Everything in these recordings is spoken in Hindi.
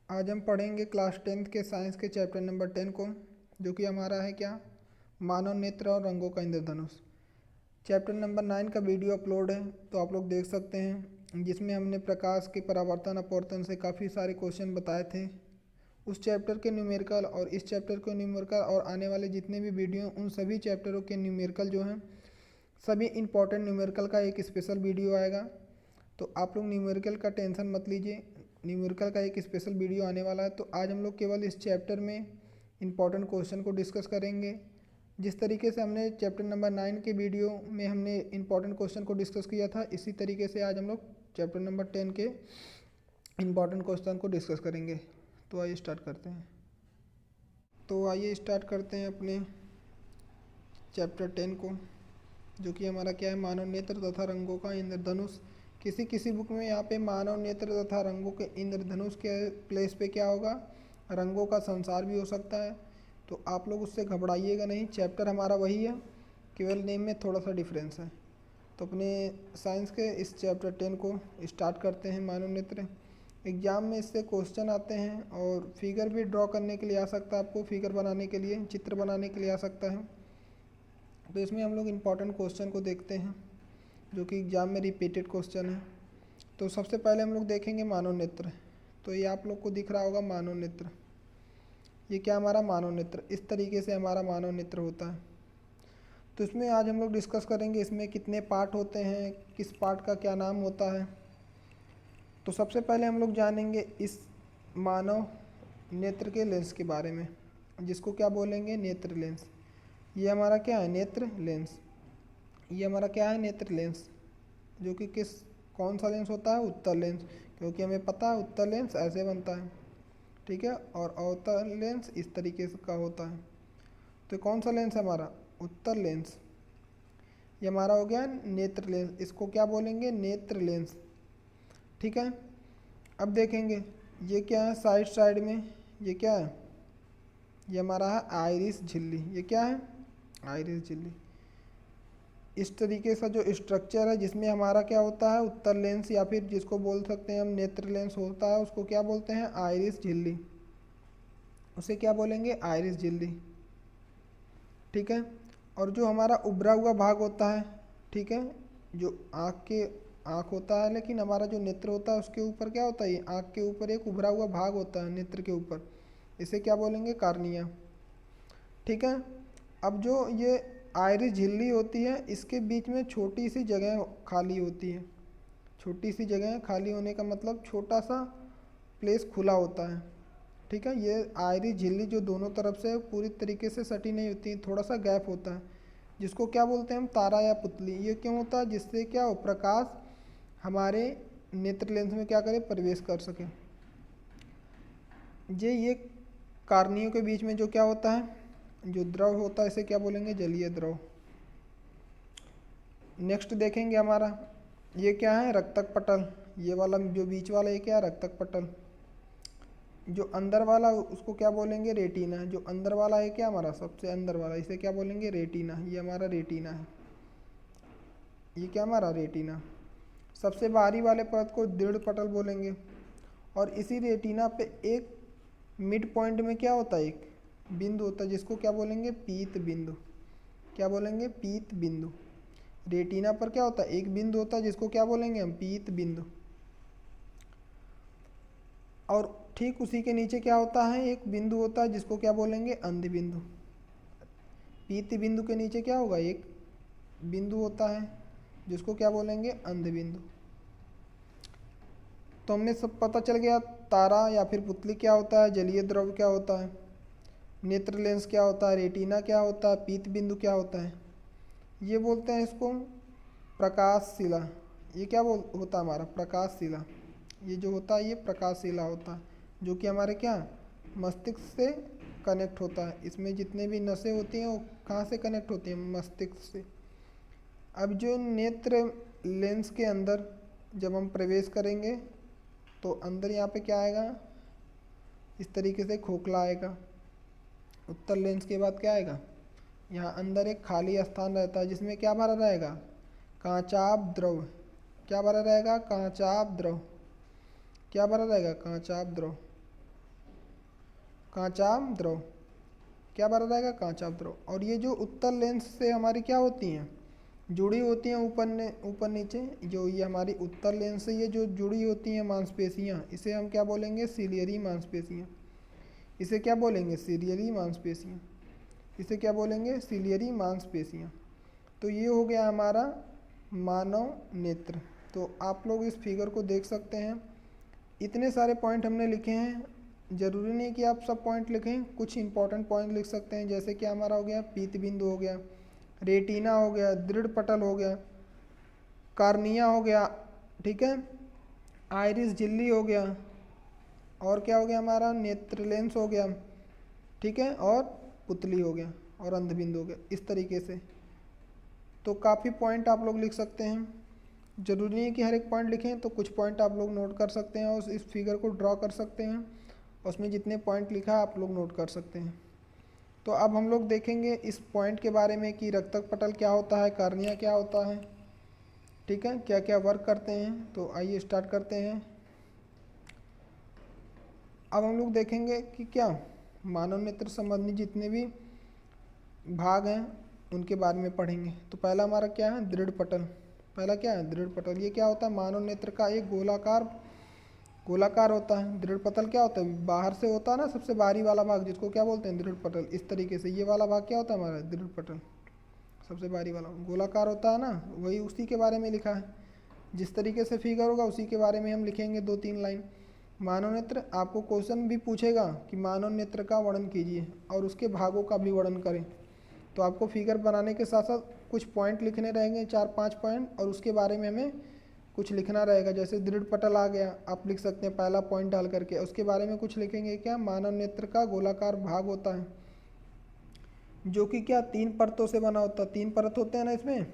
आज हम पढ़ेंगे क्लास 10th के साइंस के चैप्टर नंबर 10 को, जो कि हमारा है क्या, मानव नेत्र और रंगों का इंद्रधनुष। चैप्टर नंबर 9 का वीडियो अपलोड है, तो आप लोग देख सकते हैं, जिसमें हमने प्रकाश के परावर्तन अपवर्तन से काफ़ी सारे क्वेश्चन बताए थे। उस चैप्टर के न्यूमेरिकल और इस चैप्टर के न्यूमेरिकल और आने वाले जितने भी वीडियो, उन सभी चैप्टरों के न्यूमेरिकल जो हैं, सभी इंपॉर्टेंट न्यूमेरिकल का एक स्पेशल वीडियो आएगा। तो आप लोग न्यूमेरिकल का टेंशन मत लीजिए, न्यूमेरिकल का एक स्पेशल वीडियो आने वाला है। तो आज हम लोग केवल इस चैप्टर में इंपॉर्टेंट क्वेश्चन को डिस्कस करेंगे। जिस तरीके से हमने चैप्टर नंबर 9 के वीडियो में हमने इंपॉर्टेंट क्वेश्चन को डिस्कस किया था, इसी तरीके से आज हम लोग चैप्टर नंबर 10 के इंपॉर्टेंट क्वेश्चन को डिस्कस करेंगे। तो आइए स्टार्ट करते हैं। अपने चैप्टर 10 को, जो कि हमारा क्या है, मानव नेत्र तथा रंगों का इंद्रधनुष। किसी बुक में यहाँ पे मानव नेत्र तथा रंगों के इंद्रधनुष के प्लेस पे क्या होगा, रंगों का संसार भी हो सकता है। तो आप लोग उससे घबराइएगा नहीं, चैप्टर हमारा वही है, केवल नेम में थोड़ा सा डिफरेंस है। तो अपने साइंस के इस चैप्टर 10 को स्टार्ट करते हैं। मानव नेत्र एग्जाम में इससे क्वेश्चन आते हैं, और फिगर भी ड्रॉ करने के लिए आ सकता है, आपको फिगर बनाने के लिए, चित्र बनाने के लिए आ सकता है। तो इसमें हम लोग इम्पॉर्टेंट क्वेश्चन को देखते हैं, जो कि एग्जाम में रिपीटेड क्वेश्चन है। तो सबसे पहले हम लोग देखेंगे मानव नेत्र। तो ये आप लोग को दिख रहा होगा मानव नेत्र। ये क्या, हमारा मानव नेत्र, इस तरीके से हमारा मानव नेत्र होता है। तो इसमें आज हम लोग डिस्कस करेंगे इसमें कितने पार्ट होते हैं, किस पार्ट का क्या नाम होता है। तो सबसे पहले हम लोग जानेंगे इस मानव नेत्र के लेंस के बारे में, जिसको क्या बोलेंगे, नेत्र लेंस। ये हमारा क्या है, नेत्र लेंस। ये हमारा क्या है, नेत्र लेंस, जो कि कौन सा लेंस होता है, उत्तल लेंस, क्योंकि हमें पता है उत्तल लेंस ऐसे बनता है, ठीक है, और अवतल लेंस इस तरीके से का होता है। तो कौन सा लेंस है हमारा, उत्तल लेंस। ये हमारा हो गया नेत्र लेंस, इसको क्या बोलेंगे, नेत्र लेंस, ठीक है। अब देखेंगे ये क्या है, साइड साइड में ये क्या है, ये हमारा है आइरिस झिल्ली। ये क्या है, आइरिस झिल्ली। इस तरीके से जो स्ट्रक्चर है, जिसमें हमारा क्या होता है, उत्तल लेंस, या फिर जिसको बोल सकते हैं हम नेत्र लेंस होता है, उसको क्या बोलते हैं, आइरिस झिल्ली। उसे क्या बोलेंगे, आइरिस झिल्ली, ठीक है। और जो हमारा उभरा हुआ भाग होता है, ठीक है, जो आँख होता है, लेकिन हमारा जो नेत्र होता है उसके ऊपर क्या होता है, ये आँख के ऊपर एक उभरा हुआ भाग होता है नेत्र के ऊपर, इसे क्या बोलेंगे, कार्निया, ठीक है। अब जो ये आइरिस झिल्ली होती है, इसके बीच में छोटी सी जगह खाली होती है। छोटी सी जगह खाली होने का मतलब छोटा सा प्लेस खुला होता है, ठीक है। ये आइरिस झिल्ली जो दोनों तरफ से पूरी तरीके से सटी नहीं होती, थोड़ा सा गैप होता है, जिसको क्या बोलते हैं हम, तारा या पुतली। ये क्यों होता है, जिससे क्या हो, प्रकाश हमारे नेत्र लेंस में क्या करे, प्रवेश कर सके। ये कार्नियों के बीच में जो क्या होता है, जो द्रव होता है, इसे क्या बोलेंगे, जलीय द्रव। नेक्स्ट देखेंगे हमारा, ये क्या है, रक्तक पटल। ये वाला जो बीच वाला, ये क्या है, रक्तक पटल। जो अंदर वाला उसको क्या बोलेंगे, रेटिना। जो अंदर वाला है क्या, हमारा सबसे अंदर वाला, इसे क्या बोलेंगे, रेटिना। ये हमारा रेटिना है, ये क्या हमारा रेटिना। सबसे बाहरी वाले परत को दृढ़ पटल बोलेंगे। और इसी रेटिना पे एक मिड पॉइंट में क्या होता है, एक बिंदु होता है, जिसको क्या बोलेंगे, पीत बिंदु। क्या बोलेंगे, पीत बिंदु। रेटिना पर क्या होता है, एक बिंदु होता है, जिसको क्या बोलेंगे हम, पीत बिंदु। और ठीक उसी के नीचे क्या होता है, एक बिंदु होता है, जिसको क्या बोलेंगे, अंध बिंदु। पीत बिंदु के नीचे क्या होगा, एक बिंदु होता है, जिसको क्या बोलेंगे, अंध बिंदु। तो हमने सब पता चल गया, तारा या फिर पुतली क्या होता है, जलीय द्रव क्या होता है, नेत्र लेंस क्या होता है, रेटिना क्या होता है, पीत बिंदु क्या होता है। ये बोलते हैं इसको प्रकाशशिला। ये क्या होता है हमारा, प्रकाशशिला। ये जो होता है, ये प्रकाशशिला होता है, जो कि हमारे क्या, मस्तिष्क से कनेक्ट होता है। इसमें जितने भी नसें होती हैं, वो कहाँ से कनेक्ट होती हैं, मस्तिष्क से। अब जो नेत्र लेंस के अंदर जब हम प्रवेश करेंगे, तो अंदर यहाँ पे क्या आएगा, इस तरीके से खोखला आएगा। उत्तल लेंस के बाद क्या आएगा, यहाँ अंदर एक खाली स्थान रहता है, जिसमें क्या भरा रहेगा, कांचाभ द्रव। क्या भरा रहेगा, कांचाभ द्रव। क्या भरा रहेगा, कांचाभ द्रव। कांचाभ द्रव, क्या बना रहेगा, कांचाभ द्रव। और ये जो उत्तल लेंस से हमारी क्या होती हैं, जुड़ी होती हैं ऊपर नीचे, जो ये हमारी उत्तल लेंस से ये जो जुड़ी होती हैं मांसपेशियाँ, इसे हम क्या बोलेंगे, सीलियरी मांसपेशियाँ। इसे क्या बोलेंगे, सीलियरी मांसपेशियाँ। इसे क्या बोलेंगे, सीलियरी मांसपेशियाँ। तो ये हो गया हमारा मानव नेत्र। तो आप लोग इस फिगर को देख सकते हैं, इतने सारे पॉइंट हमने लिखे हैं। ज़रूरी नहीं कि आप सब पॉइंट लिखें, कुछ इंपॉर्टेंट पॉइंट लिख सकते हैं। जैसे कि हमारा हो गया पीत बिंदु हो गया, रेटिना हो गया, दृढ़ पटल हो गया, कार्निया हो गया, ठीक है, आइरिस झिल्ली हो गया, और क्या हो गया हमारा, नेत्र लेंस हो गया, ठीक है, और पुतली हो गया, और अंधबिंदु हो गया। इस तरीके से तो काफ़ी पॉइंट आप लोग लिख सकते हैं। ज़रूरी नहीं कि हर एक पॉइंट लिखें, तो कुछ पॉइंट आप लोग नोट कर सकते हैं और इस फिगर को ड्रॉ कर सकते हैं। उसमें जितने पॉइंट लिखा है आप लोग नोट कर सकते हैं। तो अब हम लोग देखेंगे इस पॉइंट के बारे में कि रक्तक पटल क्या होता है, कार्निया क्या होता है, ठीक है, क्या क्या वर्क करते हैं। तो आइए स्टार्ट करते हैं। अब हम लोग देखेंगे कि क्या मानव नेत्र संबंधी जितने भी भाग हैं उनके बारे में पढ़ेंगे। तो पहला हमारा क्या है, दृढ़ पटल। पहला क्या है, दृढ़ पटल। ये क्या होता है, मानव नेत्र का एक गोलाकार होता है। दृढ़ पटल क्या होता है, बाहर से होता है ना सबसे बाहरी वाला भाग, जिसको क्या बोलते हैं, दृढ़ पटल। इस तरीके से ये वाला भाग क्या होता है हमारा, दृढ़ पटल, सबसे बाहरी वाला गोलाकार होता है ना, वही उसी के बारे में लिखा है। जिस तरीके से फिगर होगा उसी के बारे में हम लिखेंगे 2-3 लाइन। मानव नेत्र, आपको क्वेश्चन भी पूछेगा कि मानव नेत्र का वर्णन कीजिए और उसके भागों का भी वर्णन करें। तो आपको फिगर बनाने के साथ साथ कुछ पॉइंट लिखने रहेंगे, 4-5 पॉइंट, और उसके बारे में हमें कुछ लिखना रहेगा। जैसे दृढ़ पटल आ गया, आप लिख सकते हैं पहला पॉइंट डाल करके, उसके बारे में कुछ लिखेंगे। क्या, मानव नेत्र का गोलाकार भाग होता है, जो कि क्या 3 परतों से बना होता है। 3 परत होते हैं ना इसमें,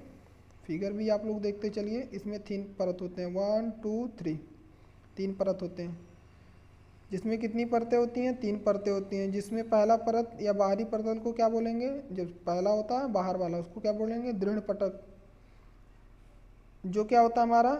फिगर भी आप लोग देखते चलिए, इसमें 3 परत होते हैं, 1 2 3, 3 परत होते हैं। जिसमें कितनी परतें होती हैं, 3 परतें होती हैं। जिसमें पहला परत या बाहरी परतल को क्या बोलेंगे, जब पहला होता है बाहर वाला, उसको क्या बोलेंगे, दृढ़ पटल। जो क्या होता है हमारा,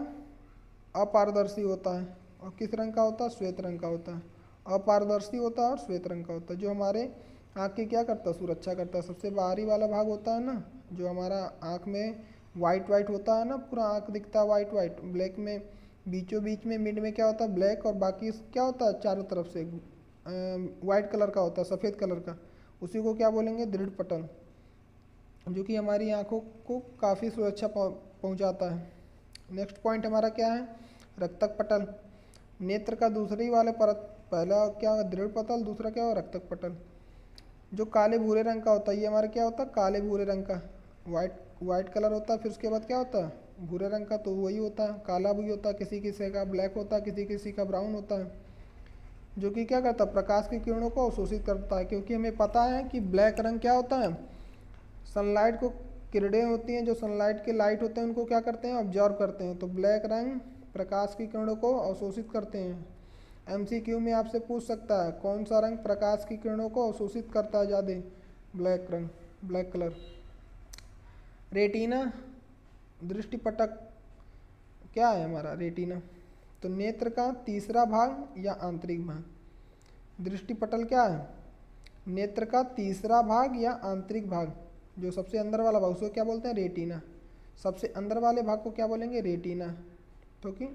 अपारदर्शी होता है, और किस रंग का होता है, श्वेत रंग का होता है। अपारदर्शी होता है और श्वेत रंग का होता है, जो हमारे आँख की क्या करता है, सुरक्षा करता है। सबसे बाहरी वाला भाग होता है ना, जो हमारा आँख में वाइट वाइट होता है ना, पूरा आँख दिखता है वाइट वाइट, ब्लैक में बीचों बीच में मिड में क्या होता है, ब्लैक, और बाकी क्या होता है चारों तरफ से वाइट कलर का होता है, सफ़ेद कलर का। उसी को क्या बोलेंगे, दृढ़ पटल, जो कि हमारी आँखों को काफ़ी सुरक्षा पहुँचाता है। नेक्स्ट पॉइंट हमारा क्या है, रक्तक पटल। नेत्र का दूसरी वाले परत, पहला क्या होगा, दृढ़ पटल, दूसरा क्या होगा, रक्तक पटल, जो काले भूरे रंग का होता है। ये हमारा क्या होता है, काले भूरे रंग का, वाइट कलर होता है, फिर उसके बाद क्या होता है, भूरे रंग का। तो वही होता है, काला भी होता है, किसी किसी का ब्लैक होता है, किसी किसी का ब्राउन होता है, जो कि क्या करता है, प्रकाश की किरणों को अवशोषित करता है। क्योंकि हमें पता है कि ब्लैक रंग क्या होता है, सनलाइट को, किरणें होती हैं जो सनलाइट के लाइट होते हैं उनको क्या करते हैं, ऑब्जर्व करते हैं। तो ब्लैक रंग प्रकाश की किरणों को अवशोषित करते हैं। एमसीक्यू में आपसे पूछ सकता है कौन सा रंग प्रकाश की किरणों को अवशोषित करता है ज़्यादा, ब्लैक रंग, ब्लैक कलर। रेटिना, दृष्टिपटक क्या है हमारा, रेटिना, तो नेत्र का तीसरा भाग या आंतरिक भाग। दृष्टिपटल क्या है, नेत्र का तीसरा भाग या आंतरिक भाग, जो सबसे अंदर वाला भाग उसको क्या बोलते हैं, रेटिना। सबसे अंदर वाले भाग को क्या बोलेंगे, रेटिना, क्योंकि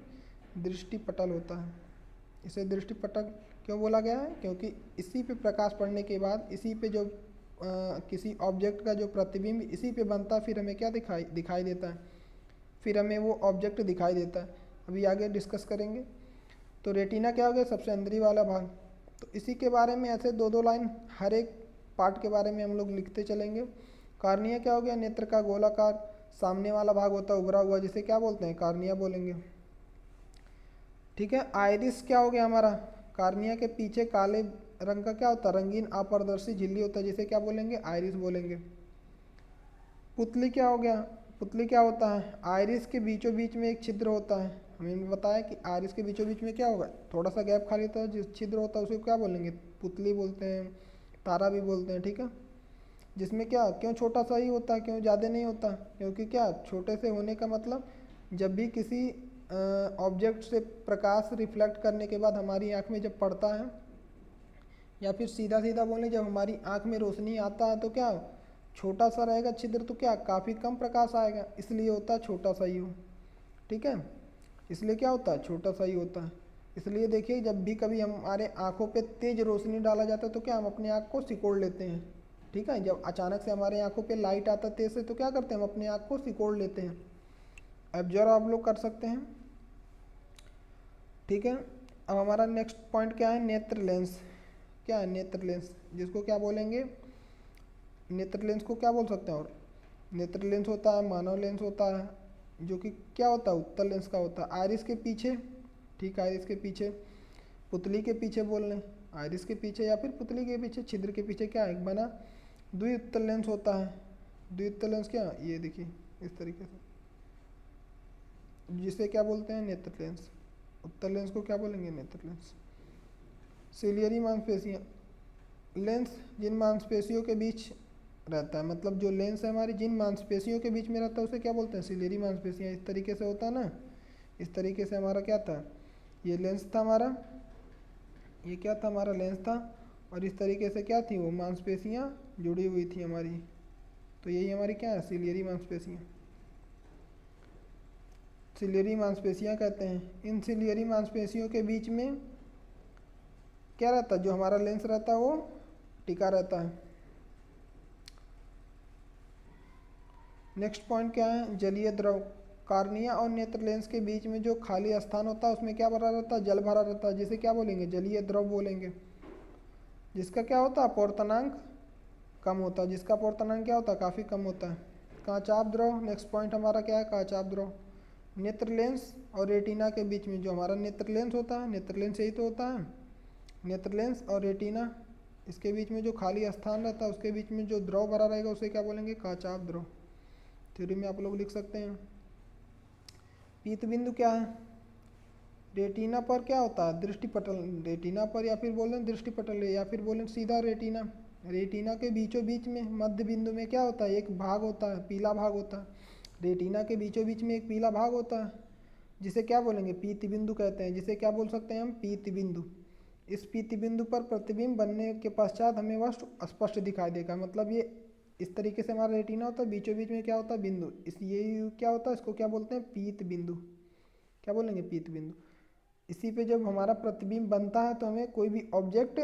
दृष्टिपटल होता है। इसे दृष्टिपटल क्यों बोला गया है, क्योंकि इसी पे प्रकाश पड़ने के बाद, इसी पे जो किसी ऑब्जेक्ट का जो प्रतिबिंब इसी पे बनता है, फिर हमें क्या दिखाई देता है, फिर हमें वो ऑब्जेक्ट दिखाई देता है। अभी आगे डिस्कस करेंगे। तो रेटिना क्या हो गया, सबसे अंदरी वाला भाग। तो इसी के बारे में ऐसे 2-2 लाइन हर एक पार्ट के बारे में हम लोग लिखते चलेंगे। कार्निया क्या हो गया, नेत्र का गोलाकार सामने वाला भाग होता है उभरा हुआ, जिसे क्या बोलते हैं, कार्निया बोलेंगे, ठीक है। आइरिस क्या हो गया हमारा, कार्निया के पीछे काले रंग का क्या होता है, रंगीन अपारदर्शी झिल्ली होता है, जिसे क्या बोलेंगे, आइरिस बोलेंगे। पुतली क्या हो गया, पुतली क्या होता है, आइरिस के बीचों बीच में एक छिद्र होता है। हमें बताया कि आइरिस के बीचों बीच में क्या होगा, थोड़ा सा गैप खाली होता है, जिस छिद्र होता है उसको क्या बोलेंगे, पुतली बोलते हैं, तारा भी बोलते हैं, ठीक है। जिसमें क्या, क्यों छोटा सा ही होता है, क्यों ज़्यादा नहीं होता, क्योंकि क्या, छोटे से होने का मतलब जब भी किसी ऑब्जेक्ट से प्रकाश रिफ्लेक्ट करने के बाद हमारी आँख में जब पड़ता है, या फिर सीधा सीधा बोलें, जब हमारी आँख में रोशनी आता है तो क्या छोटा सा रहेगा छिद्र, तो क्या काफ़ी कम प्रकाश आएगा, इसलिए होता है छोटा सा यू। ठीक है, इसलिए क्या होता है छोटा सा ही होता है। इसलिए देखिए जब भी कभी हमारे आँखों पे तेज रोशनी डाला जाता है तो क्या हम अपने आँख को सिकोड़ लेते हैं। ठीक है, जब अचानक से हमारे आँखों पे लाइट आता है तेज से तो क्या करते हैं हम अपने आँख को सिकोड़ लेते हैं। ऑब्जर्व आप लोग कर सकते हैं। ठीक है, अब हमारा नेक्स्ट पॉइंट क्या है, नेत्र लेंस। क्या है नेत्र लेंस, जिसको क्या बोलेंगे, नेत्र लेंस को क्या बोल सकते हैं, और नेत्र लेंस होता है, मानव लेंस होता है, जो कि क्या होता है उत्तल लेंस का होता है आइरिस के पीछे। ठीक है, आइरिस के पीछे, पुतली के पीछे बोल रहे हैं, आइरिस के पीछे या फिर पुतली के पीछे छिद्र के पीछे क्या एक बना द्विउत्तल लेंस होता है। द्विउत्तल लेंस क्या, ये देखिए इस तरीके से, जिसे क्या बोलते हैं नेत्र लेंस। उत्तल लेंस को क्या बोलेंगे, नेत्र लेंस। सिलियरी मांसपेशियाँ, लेंस जिन मांसपेशियों के बीच रहता है, मतलब जो लेंस है हमारी जिन मांसपेशियों के बीच में रहता है उसे क्या बोलते हैं, सिलियरी मांसपेशियाँ। इस तरीके से होता है ना, इस तरीके से हमारा क्या था, ये लेंस था हमारा, ये क्या था हमारा लेंस था, और इस तरीके से क्या थी वो मांसपेशियाँ जुड़ी हुई थी हमारी। तो यही हमारी क्या है, सिलियरी मांसपेशियाँ, सिलियरी मांसपेशियाँ कहते हैं। इन सिलियरी मांसपेशियों के बीच में क्या रहता है, जो हमारा लेंस रहता है वो टिका रहता है। नेक्स्ट पॉइंट क्या है, जलीय द्रव। कार्निया और नेत्र लेंस के बीच में जो खाली स्थान होता है उसमें क्या भरा रहता है, जल भरा रहता है, जिसे क्या बोलेंगे, जलीय द्रव बोलेंगे। जिसका क्या होता है अपवर्तनांक कम होता है, जिसका अपवर्तनांक क्या होता है काफ़ी कम होता है। कांचाभ द्रव, नेक्स्ट पॉइंट हमारा क्या है, कांचाभ द्रव। नेत्र लेंस और रेटिना के बीच में जो हमारा नेत्र लेंस होता है, नेत्र लेंस यही तो होता है, नेत्र लेंस और रेटिना, इसके बीच में जो खाली स्थान रहता है उसके बीच में जो द्रव भरा रहेगा उसे क्या बोलेंगे, कांचाभ द्रव। थ्योरी में आप लोग लिख सकते हैं। पीत बिंदु क्या है, रेटिना पर क्या होता है दृष्टिपटल, रेटिना पर या फिर बोलें दृष्टिपटल या फिर बोलें सीधा रेटिना। रेटिना के बीचों बीच में मध्य बिंदु में क्या होता है, एक भाग होता है, पीला भाग होता है। रेटिना के बीचों बीच में एक पीला भाग होता है, जिसे क्या बोलेंगे, पीत बिंदु कहते हैं। जिसे क्या बोल सकते हैं हम, पीत बिंदु। इस पीत बिंदु पर प्रतिबिंब बनने के पश्चात हमें वह स्पष्ट दिखाई देगा। मतलब ये इस तरीके से हमारा रेटिना होता है, बीचों बीच में क्या होता है बिंदु, इस ये क्या होता है, इसको क्या बोलते हैं, पीत बिंदु। क्या बोलेंगे, पीत बिंदु। इसी पे जब हमारा प्रतिबिंब बनता है तो हमें कोई भी ऑब्जेक्ट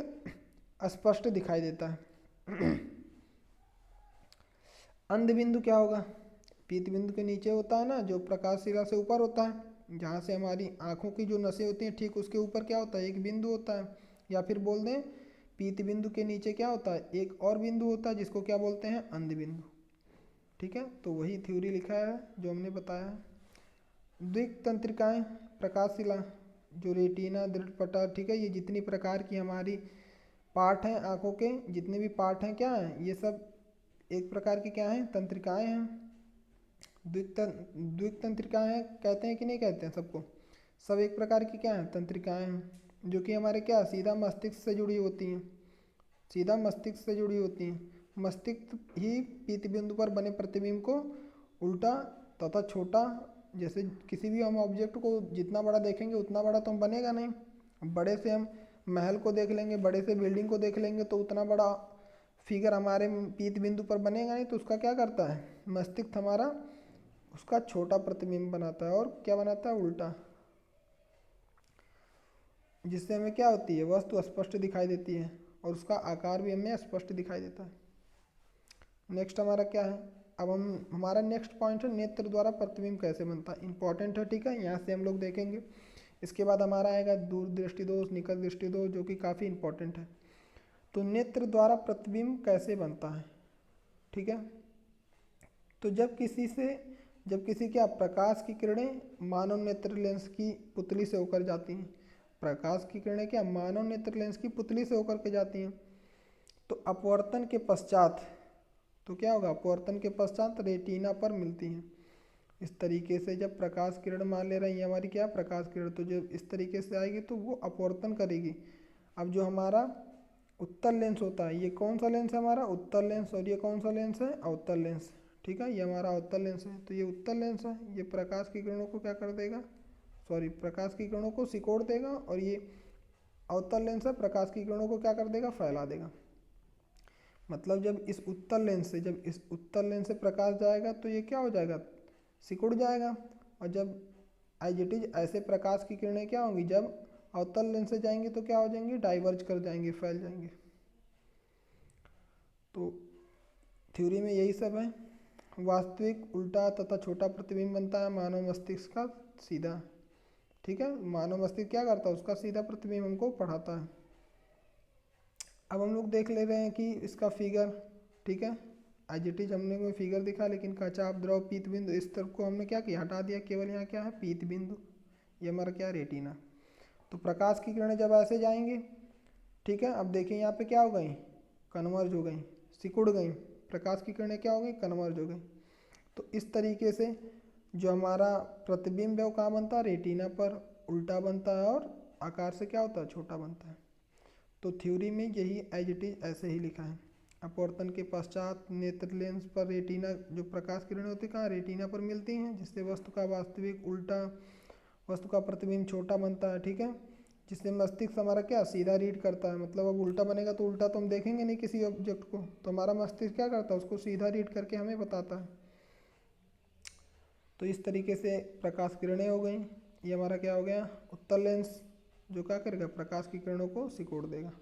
स्पष्ट दिखाई देता है। अंध बिंदु क्या होगा, पीत बिंदु के नीचे होता है ना, जो प्रकाश शिरा से ऊपर होता है, जहाँ से हमारी आँखों की जो नसें होती हैं ठीक उसके ऊपर क्या होता है, एक बिंदु होता है। या फिर बोल दें पीत बिंदु के नीचे क्या होता है, एक और बिंदु होता है, जिसको क्या बोलते हैं, अंध बिंदु। ठीक है, तो वही थ्योरी लिखा है जो हमने बताया है। द्विक तंत्रिकाएँ, प्रकाशशिला, जो रेटिना, दृढ़पटा, ठीक है, ये जितनी प्रकार की हमारी पार्ट हैं आँखों के, जितने भी पार्ट हैं क्या हैं, ये सब एक प्रकार की क्या हैं, तंत्रिकाएँ हैं। द्विक तंत्रिकाएँ हैं, कहते हैं कि नहीं कहते हैं सबको, सब एक प्रकार की क्या हैं, तंत्रिकाएँ हैं, जो कि हमारे क्या सीधा मस्तिष्क से जुड़ी होती हैं, सीधा मस्तिष्क से जुड़ी होती हैं। मस्तिष्क ही पीत बिंदु पर बने प्रतिबिंब को उल्टा तथा छोटा, जैसे किसी भी हम ऑब्जेक्ट को जितना बड़ा देखेंगे उतना बड़ा तो हम बनेगा नहीं। बड़े से हम महल को देख लेंगे, बड़े से बिल्डिंग को देख लेंगे तो उतना बड़ा फिगर हमारे पीत बिंदु पर बनेगा नहीं, तो उसका क्या करता है मस्तिष्क हमारा, उसका छोटा प्रतिबिंब बनाता है और क्या बनाता है उल्टा, जिससे हमें क्या होती है वस्तु स्पष्ट दिखाई देती है और उसका आकार भी हमें स्पष्ट दिखाई देता है। नेक्स्ट हमारा क्या है, अब हमारा नेक्स्ट पॉइंट है नेत्र द्वारा प्रतिबिंब कैसे बनता है, इंपॉर्टेंट है। ठीक है, यहाँ से हम लोग देखेंगे। इसके बाद हमारा आएगा दूर दृष्टि दोष, निकट दृष्टि दोष, जो कि काफ़ी इंपॉर्टेंट है। तो नेत्र द्वारा प्रतिबिंब कैसे बनता है, ठीक है, तो जब किसी क्या प्रकाश की किरणें मानव नेत्र लेंस की पुतली से होकर जाती हैं, प्रकाश की किरणें क्या मानव नेत्र लेंस की पुतली से होकर के जाती हैं, तो अपवर्तन के पश्चात, तो क्या होगा अपवर्तन के पश्चात रेटिना पर मिलती हैं। इस तरीके से जब प्रकाश किरण मान ले रही है हमारी क्या प्रकाश किरण, तो जब इस तरीके से आएगी तो वो अपवर्तन करेगी। अब जो हमारा उत्तल लेंस होता है, ये कौन सा लेंस है हमारा उत्तल लेंस, और ये कौन सा लेंस है अवतल लेंस। ठीक है, ये हमारा अवतल लेंस है, तो ये उत्तल लेंस है, ये प्रकाश की किरणों को क्या कर देगा, सॉरी प्रकाश की किरणों को सिकोड़ देगा, और ये अवतल लेंस है, प्रकाश की किरणों को क्या कर देगा, फैला देगा। मतलब जब इस उत्तल लेंस से प्रकाश जाएगा तो ये क्या हो जाएगा, सिकुड़ जाएगा। और जब एज इट इज ऐसे प्रकाश की किरणें क्या होंगी, जब अवतल लेंस से जाएंगी तो क्या हो जाएंगी, डाइवर्ज कर जाएंगे, फैल जाएंगे। तो थ्योरी में यही सब है। वास्तविक उल्टा तथा छोटा प्रतिबिंब बनता है मानव मस्तिष्क का सीधा। ठीक है, मानव मस्तिष्क क्या करता है, उसका सीधा प्रतिबिंब हमको पढ़ाता है। अब हम लोग देख ले रहे हैं कि इसका फिगर, ठीक है, एज इट इज हमने कोई फिगर दिखा, लेकिन कचाप द्रव पीत बिंदु इस तरफ को हमने क्या किया, हटा दिया। केवल यहाँ क्या है, पीत बिंदु, ये हमारा क्या, रेटिना। तो प्रकाश की किरणें जब ऐसे जाएंगी, ठीक है, अब देखिए यहाँ पे क्या हो गई, कन्वर्ज हो गई, सिकुड़ गई। प्रकाश की किरणें क्या हो गई, कन्वर्ज हो गई। तो इस तरीके से जो हमारा प्रतिबिंब है वो कहाँ बनता है, रेटिना पर उल्टा बनता है और आकार से क्या होता है, छोटा बनता है। तो थ्योरी में यही एज इट इज ऐसे ही लिखा है। अपवर्तन के पश्चात नेत्र लेंस पर रेटिना, जो प्रकाश किरणें होती है कहाँ, रेटिना पर मिलती हैं, जिससे वस्तु का वास्तविक उल्टा, वस्तु का प्रतिबिंब छोटा बनता है। ठीक है, जिससे मस्तिष्क हमारा क्या, सीधा रीड करता है। मतलब अब उल्टा बनेगा तो उल्टा तो हम देखेंगे नहीं किसी ऑब्जेक्ट को, तो हमारा मस्तिष्क क्या करता है, उसको सीधा रीड करके हमें बताता है। तो इस तरीके से प्रकाश किरणें हो गई। ये हमारा क्या हो गया, उत्तल लेंस, जो क्या करेगा, प्रकाश की किरणों को सिकोड़ देगा।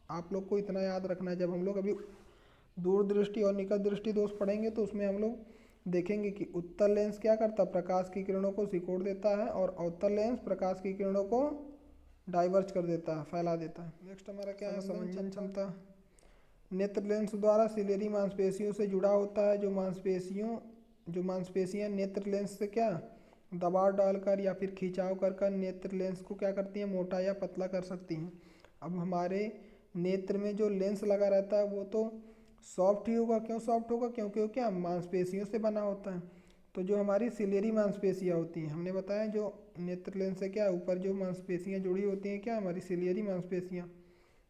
आप लोग को इतना याद रखना है, जब हम लोग अभी दूरदृष्टि और निकट दृष्टि दोष पढ़ेंगे तो उसमें हम लोग देखेंगे कि उत्तल लेंस क्या करता है, प्रकाश की किरणों को सिकोड़ देता है, और अवतल लेंस प्रकाश की किरणों को डाइवर्ज कर देता है, फैला देता है। नेक्स्ट हमारा क्या है, समंजन क्षमता। नेत्र लेंस द्वारा सिलेरी मांसपेशियों से जुड़ा होता है। जो मांसपेशियां नेत्र लेंस से क्या, दबाव डालकर या फिर खिंचाव कर कर नेत्र लेंस को क्या करती हैं, मोटा या पतला कर सकती हैं। अब हमारे नेत्र में जो लेंस लगा रहता है वो तो सॉफ्ट ही होगा। क्यों सॉफ्ट होगा, क्योंकि वो क्या, मांसपेशियों से बना होता है। तो जो हमारी सिलेरी मांसपेशियाँ होती हैं, हमने बताया जो नेत्र लेंस से क्या, ऊपर जो मांसपेशियाँ जुड़ी होती हैं क्या, हमारी सिलेरी मांसपेशियाँ,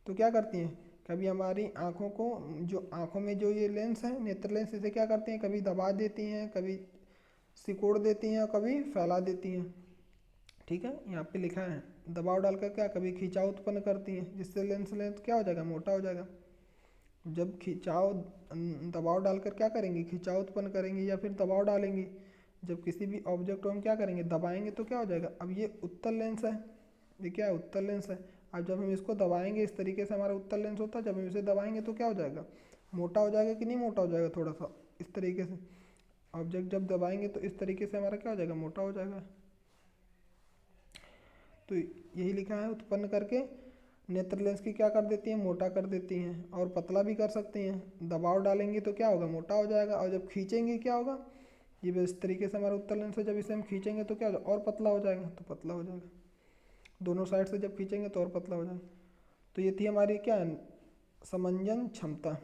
तो क्या करती हैं, कभी हमारी आँखों को, जो आँखों में जो ये लेंस है, नेत्र लेंस, इसे क्या करती हैं, कभी दबा देती हैं, कभी सिकोड़ देती हैं और कभी फैला देती हैं। ठीक है, यहाँ पे लिखा है दबाव डालकर क्या, कभी खिंचाव उत्पन्न करती हैं, जिससे लेंस क्या हो जाएगा, मोटा हो जाएगा। जब खिंचाव, दबाव डालकर क्या करेंगे, खिंचाव उत्पन्न करेंगे या फिर दबाव डालेंगे। जब किसी भी ऑब्जेक्ट को हम क्या करेंगे, दबाएंगे तो क्या हो जाएगा। अब ये उत्तल लेंस है, ये क्या है, उत्तल लेंस है। अब जब हम इसको दबाएंगे, इस तरीके से हमारा उत्तल लेंस होता है, जब हम इसे दबाएंगे तो क्या हो जाएगा, मोटा हो जाएगा कि नहीं मोटा हो जाएगा, थोड़ा सा इस तरीके से। ऑब्जेक्ट जब दबाएंगे तो इस तरीके से हमारा क्या हो जाएगा, मोटा हो जाएगा। तो यही लिखा है, उत्पन्न करके नेत्र लेंस की क्या कर देती हैं, मोटा कर देती हैं, और पतला भी कर सकती हैं। दबाव डालेंगे तो क्या होगा, मोटा हो जाएगा, और जब खींचेंगे क्या होगा, ये इस तरीके से हमारा उत्तल लेंस है, जब इसे हम खींचेंगे तो क्या होगा, और पतला हो जाएगा, तो पतला हो जाएगा। दोनों साइड से जब खींचेंगे तो और पतला हो जाएगा। तो ये थी हमारी क्या, समंजन क्षमता।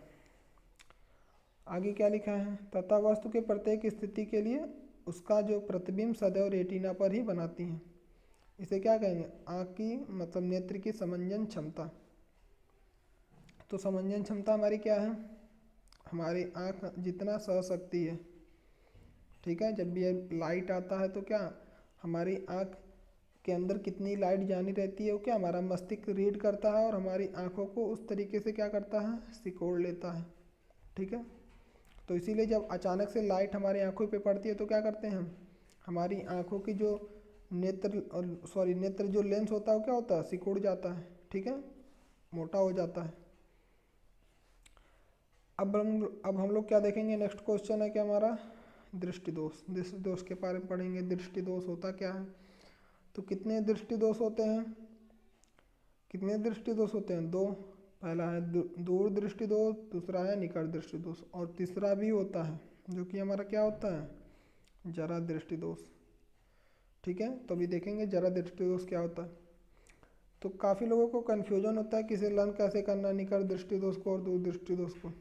आगे क्या लिखा है, तथा वस्तु के प्रत्येक स्थिति के लिए उसका जो प्रतिबिंब सदैव रेटिना पर ही बनाती हैं। इसे क्या कहेंगे, आँख की, मतलब नेत्र की समंजन क्षमता। तो समंजन क्षमता हमारी क्या है, हमारी आँख जितना सह सकती है। ठीक है, जब भी लाइट आता है तो क्या, हमारी आँख के अंदर कितनी लाइट जानी रहती है, वो क्या, हमारा मस्तिष्क रीड करता है और हमारी आँखों को उस तरीके से क्या करता है, सिकोड़ लेता है। ठीक है, तो इसीलिए जब अचानक से लाइट हमारी आँखों पे पड़ती है तो क्या करते हैं हम, हमारी आँखों की जो नेत्र जो लेंस होता है वो क्या होता है, सिकुड़ जाता है। ठीक है, मोटा हो जाता है। अब हम लोग क्या देखेंगे, नेक्स्ट क्वेश्चन है क्या हमारा, दृष्टि दोष। दृष्टि दोष के बारे में पढ़ेंगे, दृष्टि दोष होता क्या है। तो कितने दृष्टि दोष होते हैं, कितने दृष्टि दोष होते हैं, दो। पहला है दूर दृष्टि दोष, दूसरा है निकट दृष्टि दोष, और तीसरा भी होता है जो कि हमारा क्या होता है, जरा दृष्टि दोष। ठीक है, तो अभी देखेंगे जरा दृष्टि दोष क्या होता है। तो काफ़ी लोगों को कन्फ्यूजन होता है कि इसे लर्न कैसे करना, निकट दृष्टि दोष को और दूर दृष्टि दोष को।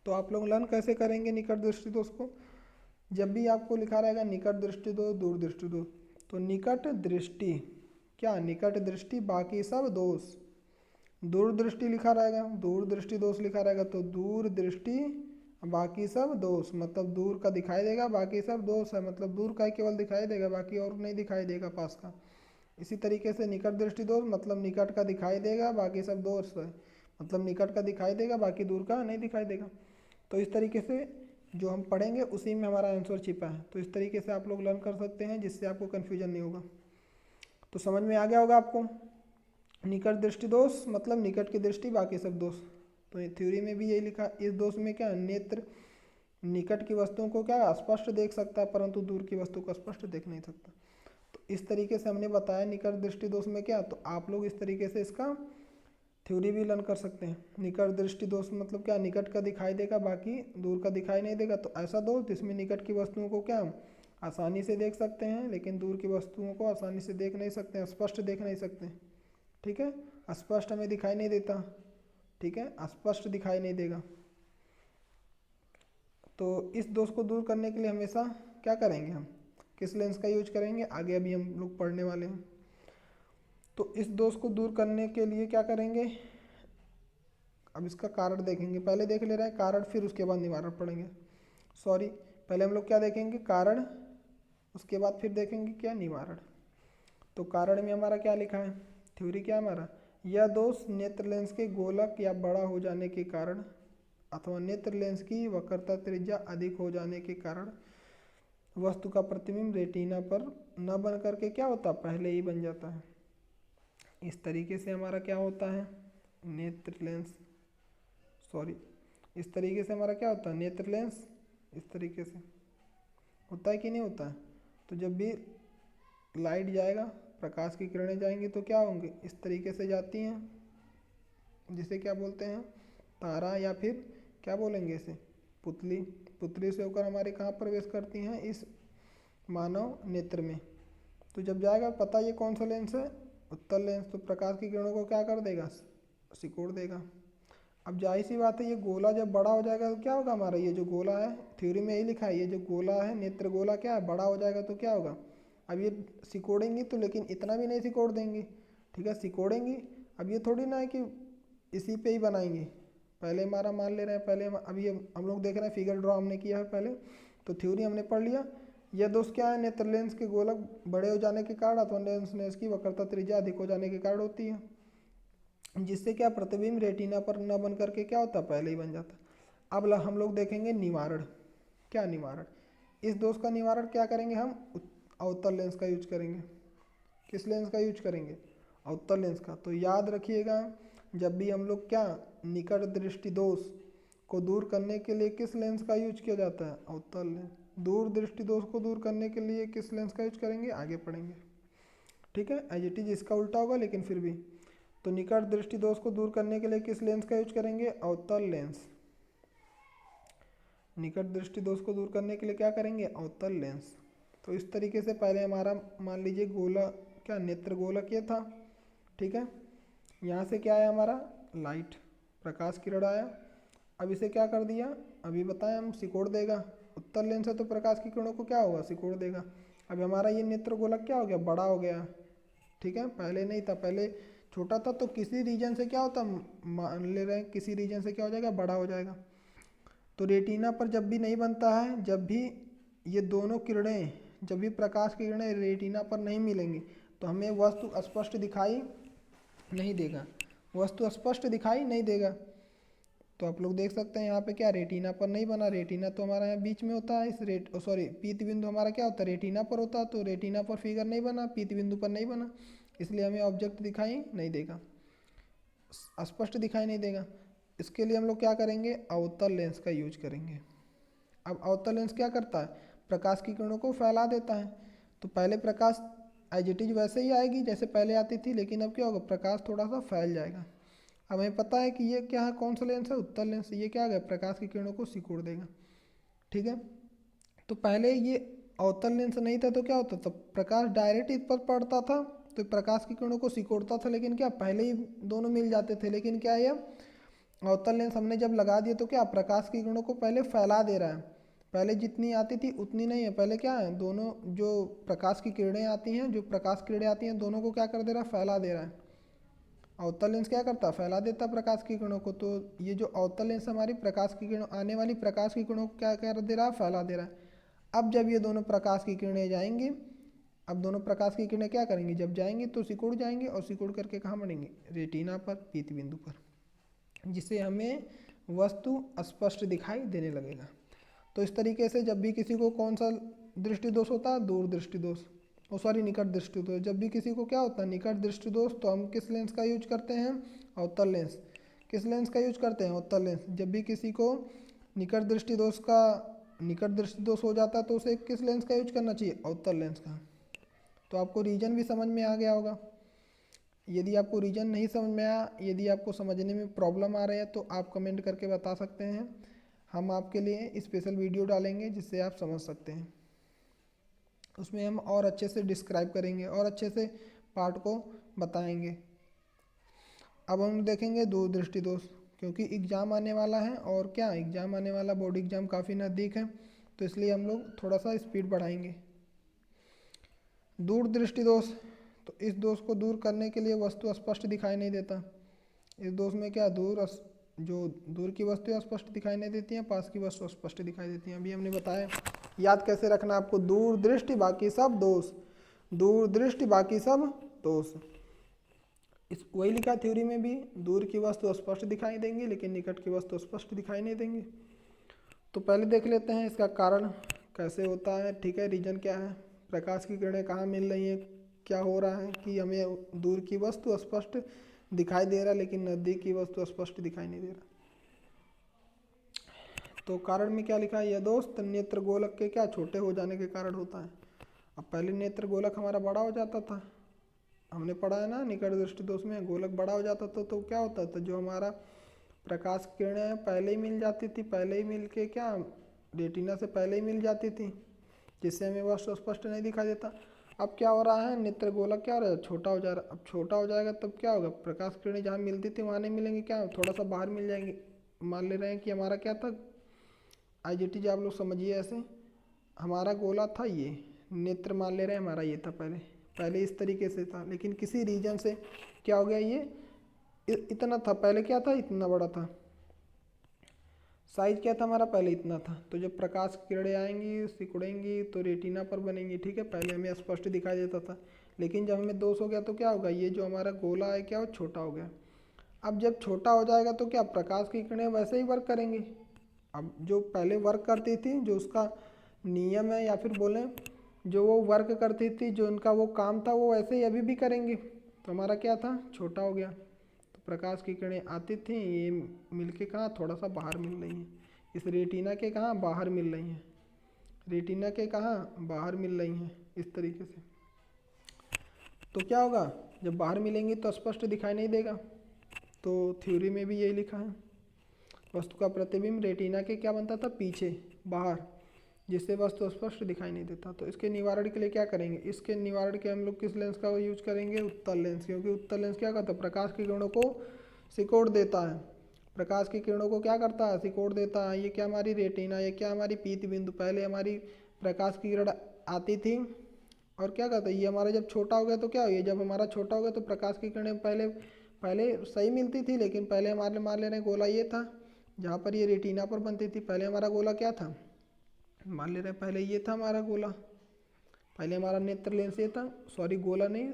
तो आप लोग लर्न कैसे करेंगे निकट दृष्टि दोष को, जब भी आपको लिखा रहेगा निकट दृष्टि दोष, दूर दृष्टि दोष, तो निकट दृष्टि क्या, निकट दृष्टि बाकी सब दोष। दूर दृष्टि लिखा रहेगा, दूर दृष्टि दोष लिखा रहेगा, तो दूर दृष्टि बाकी सब दोष, मतलब दूर का दिखाई देगा, बाकी सब दोष है, मतलब दूर का ही केवल दिखाई देगा, बाकी और नहीं दिखाई देगा पास का। इसी तरीके से निकट दृष्टि दोष मतलब निकट का दिखाई देगा, बाकी सब दोष है, मतलब निकट का दिखाई देगा, बाकी दूर का नहीं दिखाई देगा। तो इस तरीके से जो हम पढ़ेंगे उसी में हमारा आंसर छिपा है। तो इस तरीके से आप लोग लर्न कर सकते हैं, जिससे आपको कन्फ्यूजन नहीं होगा। तो समझ में आ गया होगा आपको। निकट दृष्टि दोष मतलब निकट की दृष्टि, बाकी सब दोष। तो ये थ्योरी में भी यही लिखा। इस दोष में क्या, नेत्र निकट की वस्तुओं को क्या स्पष्ट देख सकता है, परंतु दूर की वस्तु को स्पष्ट देख नहीं सकता। तो इस तरीके से हमने बताया निकट दृष्टि दोष में क्या। तो आप लोग इस तरीके से इसका थ्योरी भी लर्न कर सकते हैं। निकट दृष्टि दोष मतलब क्या, निकट का दिखाई देगा, बाकी दूर का दिखाई नहीं देगा। तो ऐसा दोष जिसमें निकट की वस्तुओं को क्या आसानी से देख सकते हैं, लेकिन दूर की वस्तुओं को आसानी से देख नहीं सकते हैं, स्पष्ट देख नहीं सकते। ठीक है, स्पष्ट हमें दिखाई नहीं देता। ठीक है, स्पष्ट दिखाई नहीं देगा। तो इस दोष को दूर करने के लिए हमेशा क्या करेंगे, हम किस लेंस का यूज करेंगे, आगे अभी हम लोग पढ़ने वाले हैं। तो इस दोष को दूर करने के लिए क्या करेंगे, अब इसका कारण देखेंगे। पहले देख ले रहे हैं कारण, फिर उसके बाद निवारण पढ़ेंगे। सॉरी, पहले हम लोग क्या देखेंगे, कारण, उसके बाद फिर देखेंगे क्या, निवारण। तो कारण में हमारा क्या लिखा है, थ्योरी क्या हमारा, यह दोष नेत्र लेंस के गोलक या बड़ा हो जाने के कारण अथवा नेत्र लेंस की वक्रता त्रिज्या अधिक हो जाने के कारण वस्तु का प्रतिबिंब रेटिना पर न बन करके क्या होता, पहले ही बन जाता है। इस तरीके से हमारा क्या होता है, नेत्र लेंस, सॉरी, इस तरीके से हमारा क्या होता है, नेत्र लेंस इस तरीके से होता है कि नहीं होता है। तो जब भी लाइट जाएगा, प्रकाश की किरणें जाएंगी तो क्या होंगे, इस तरीके से जाती हैं, जिसे क्या बोलते हैं, तारा, या फिर क्या बोलेंगे इसे, पुतली। पुतली से होकर हमारे कहाँ प्रवेश करती हैं, इस मानव नेत्र में। तो जब जाएगा, पता ये कौन सा लेंस है, उत्तल लेंस। तो प्रकाश की किरणों को क्या कर देगा, सिकोड़ देगा। अब जाहिर सी बात है, ये गोला जब बड़ा हो जाएगा तो क्या होगा हमारा, ये जो गोला है, थ्योरी में यही लिखा है, ये जो गोला है नेत्र गोला क्या है, बड़ा हो जाएगा तो क्या होगा, अब ये सिकोड़ेंगी तो, लेकिन इतना भी नहीं सिकोड़ देंगी। ठीक है, सिकोड़ेंगी। अब ये थोड़ी ना है कि इसी पे ही बनाएंगे, पहले हमारा मान ले रहे हैं, पहले अभी हम लोग देख रहे हैं, फिगर ड्रॉ हमने किया है पहले। तो थ्योरी हमने पढ़ लिया। यह दोष क्या है, नेत्र लेंस के गोलक बड़े हो जाने के कारण अथवा लेंस की वक्रता त्रिज्या अधिक हो जाने के कारण होती है, जिससे क्या प्रतिबिंब रेटिना पर न बन करके क्या होता, पहले ही बन जाता। अब हम लोग देखेंगे निवारण। क्या निवारण, इस दोष का निवारण क्या करेंगे, हम अवतल लेंस का यूज करेंगे। किस लेंस का यूज करेंगे, अवतल लेंस का। तो याद रखिएगा, जब भी हम लोग क्या निकट दृष्टि दोष को दूर करने के लिए किस लेंस का यूज किया जाता है, अवतल लेंस। दूर दृष्टि दोष को दूर करने के लिए किस लेंस का यूज करेंगे, आगे पढ़ेंगे। ठीक है, एज इट इज इसका उल्टा होगा, लेकिन फिर भी। तो निकट दृष्टि दोष को दूर करने के लिए किस लेंस का यूज करेंगे, अवतल लेंस। निकट दृष्टि दोष को दूर करने के लिए क्या करेंगे, अवतल लेंस। तो इस तरीके से पहले हमारा मान लीजिए गोला, क्या नेत्र गोलक ये था। ठीक है, यहाँ से क्या है हमारा, लाइट, प्रकाश किरण आया। अब इसे क्या कर दिया, अभी बताएं हम, सिकोड़ देगा। उत्तल लेंस है तो प्रकाश की किरणों को क्या होगा, सिकोड़ देगा। अब हमारा ये नेत्र गोलक क्या हो गया, बड़ा हो गया। ठीक है, पहले नहीं था, पहले छोटा था। तो किसी रीजन से क्या होता, मान ले रहे हैं किसी रीजन से क्या हो जाएगा, बड़ा हो जाएगा। तो रेटिना पर जब भी नहीं बनता है, जब भी ये दोनों किरणें, जब भी प्रकाश की किरणें रेटिना पर नहीं मिलेंगी, तो हमें वस्तु स्पष्ट दिखाई नहीं देगा, वस्तु स्पष्ट दिखाई नहीं देगा। तो आप लोग देख सकते हैं यहाँ पे क्या, रेटिना पर नहीं बना। रेटिना तो हमारा यहाँ बीच में होता है, इस सॉरी, पीत बिंदु हमारा क्या होता है, रेटिना पर होता है। तो रेटिना पर फिगर नहीं बना, पीत बिंदु पर नहीं बना, इसलिए हमें ऑब्जेक्ट दिखाई नहीं देगा, स्पष्ट दिखाई नहीं देगा। इसके लिए हम लोग क्या करेंगे, अवतल लेंस का यूज करेंगे। अब अवतल लेंस क्या करता है, प्रकाश की किरणों को फैला देता है। तो पहले प्रकाश एज इट इज वैसे ही आएगी जैसे पहले आती थी, लेकिन अब क्या होगा, प्रकाश थोड़ा सा फैल जाएगा। अब हमें पता है कि ये क्या है, कौन सा लेंस है, उत्तल लेंस। ये क्या है, प्रकाश की किरणों को सिकोड़ देगा। ठीक है, तो पहले ये अवतल लेंस नहीं था तो क्या होता था, प्रकाश डायरेक्ट इस पर पड़ता था तो प्रकाश की किरणों को सिकोड़ता था, लेकिन क्या पहले ही दोनों मिल जाते थे। लेकिन क्या है, अवतल लेंस हमने जब लगा दिया तो क्या प्रकाश की किरणों को पहले फैला दे रहा है। पहले जितनी आती थी उतनी नहीं है, पहले क्या है, दोनों जो प्रकाश की किरणें आती हैं, जो प्रकाश किरणें आती हैं, दोनों को क्या कर दे रहा है, फैला दे रहा है। अवतल लेंस क्या करता है, फैला देता प्रकाश की किरणों को। तो ये जो अवतल लेंस हमारी प्रकाश की किरणों, आने वाली प्रकाश की किरणों को क्या कर दे रहा है, फैला दे रहा है। अब जब ये दोनों प्रकाश की किरणें जाएंगी अब दोनों प्रकाश की किरणें क्या करेंगी, जब जाएंगी तो सिकुड़ जाएंगे और सिकुड़ करके कहाँ बढ़ेंगे, रेटिना पर, पीत बिंदु पर, जिससे हमें वस्तु स्पष्ट दिखाई देने लगेगा। तो इस तरीके से जब भी किसी को कौन सा दृष्टि दोष होता है, दूर दृष्टि दोष, निकट दृष्टि दोष। जब भी किसी को क्या होता है, निकट दृष्टि दोष, तो हम किस लेंस का यूज करते हैं, अवतल लेंस। किस लेंस का यूज करते हैं, अवतल लेंस। जब भी किसी को निकट दृष्टि दोष हो जाता है तो उसे किस लेंस का यूज करना चाहिए, अवतल लेंस का। तो आपको रीजन भी समझ में आ गया होगा। यदि आपको रीजन नहीं समझ में आया, यदि आपको समझने में प्रॉब्लम आ रही है, तो आप कमेंट करके बता सकते हैं। हम आपके लिए स्पेशल वीडियो डालेंगे जिससे आप समझ सकते हैं। उसमें हम और अच्छे से डिस्क्राइब करेंगे और अच्छे से पार्ट को बताएंगे। अब हम देखेंगे दूरदृष्टि दोष, क्योंकि एग्ज़ाम आने वाला है और क्या एग्ज़ाम आने वाला, बोर्ड एग्ज़ाम काफ़ी नज़दीक है, तो इसलिए हम लोग थोड़ा सा स्पीड बढ़ाएंगे। दूरदृष्टि दोष, तो इस दोष को दूर करने के लिए वस्तु स्पष्ट दिखाई नहीं देता। इस दोष में क्या, जो दूर की वस्तु स्पष्ट दिखाई नहीं देती हैं, पास की वस्तु स्पष्ट दिखाई देती हैं। अभी हमने बताया, याद कैसे रखना आपको, दूर दृष्टि बाकी सब दोष, दूर दृष्टि बाकी सब दोष। इस वही लिखा थ्योरी में भी, दूर की वस्तु स्पष्ट दिखाई देंगी लेकिन निकट की वस्तु स्पष्ट दिखाई नहीं देंगी। तो पहले देख लेते हैं इसका कारण कैसे होता है, ठीक है, रीजन क्या है, प्रकाश की किरणें कहाँ मिल रही हैं, क्या हो रहा है कि हमें दूर की वस्तु स्पष्ट दिखाई दे रहा लेकिन नज़दीक की वस्तु स्पष्ट दिखाई नहीं दे रहा। तो कारण में क्या लिखा है, यह दोष नेत्र गोलक के क्या छोटे हो जाने के कारण होता है। अब पहले नेत्र गोलक हमारा बड़ा हो जाता था, हमने पढ़ा है ना, निकट दृष्टि दोष में गोलक बड़ा हो जाता था, तो क्या होता था, जो हमारा प्रकाश किरणें पहले ही मिल जाती थी, पहले ही मिल के क्या रेटिना से पहले ही मिल जाती थी, जिससे हमें वस्तु स्पष्ट नहीं दिखाई देता। अब क्या हो रहा है, नेत्र गोलक क्या हो रहा है, छोटा हो जा रहा है। अब छोटा हो जाएगा तब क्या होगा, प्रकाश किरणें जहाँ मिलती थी वहाँ नहीं मिलेंगी, क्या थोड़ा सा बाहर मिल जाएंगे। मान ले रहे हैं कि हमारा क्या था, IGT आप लोग समझिए ऐसे, हमारा गोला था ये, नेत्र मान ले रहे हैं हमारा ये था, पहले इस तरीके से था, लेकिन किसी रीजन से क्या हो गया, ये इतना था, पहले क्या था, इतना बड़ा था, साइज क्या था हमारा, पहले इतना था। तो जब प्रकाश की किरणें आएंगी, सिकुड़ेंगी, तो रेटिना पर बनेंगी, ठीक है, पहले हमें स्पष्ट दिखाई देता था, लेकिन जब हमें दोष हो गया तो क्या होगा, ये जो हमारा गोला है क्या, वो छोटा हो गया। अब जब छोटा हो जाएगा तो क्या, प्रकाश की किरणें वैसे ही वर्क करेंगी। अब जो पहले वर्क करती थी, जो उसका नियम है या फिर बोलें जो वो वर्क करती थी, जो उनका वो काम था, वो वैसे ही अभी भी करेंगे। तो हमारा क्या था, छोटा हो गया। तो प्रकाश की किरणें आती थी, ये मिलके कहाँ थोड़ा सा बाहर मिल रही हैं, इस रेटिना के कहाँ बाहर मिल रही हैं, रेटिना के कहाँ बाहर मिल रही हैं, इस तरीके से। तो क्या होगा, जब बाहर मिलेंगी तो स्पष्ट दिखाई नहीं देगा। तो थ्योरी में भी यही लिखा है, वस्तु का प्रतिबिंब रेटिना के क्या बनता था, पीछे, बाहर, जिससे वस्तु स्पष्ट दिखाई नहीं देता। तो इसके निवारण के लिए क्या करेंगे, इसके निवारण के हम लोग किस लेंस का यूज करेंगे, उत्तल लेंस, क्योंकि उत्तल लेंस क्या करता है, प्रकाश की किरणों को सिकोड़ देता है। प्रकाश की किरणों को क्या करता है, सिकोड़ देता है। ये क्या हमारी रेटिना, ये क्या हमारी पीत बिंदु, पहले हमारी प्रकाश की किरण आती थी और क्या करता है, ये हमारा जब छोटा हो गया तो क्या हो, ये जब हमारा छोटा हो गया तो प्रकाश की किरणें पहले सही मिलती थी, लेकिन पहले हमारे मान ले रहे हैं गोला ये था, जहाँ पर ये रेटिना पर बनती थी, पहले हमारा गोला क्या था, मान ले रहे हैं पहले ये था हमारा गोला, पहले हमारा नेत्र लेंस ये था, सॉरी गोला नहीं,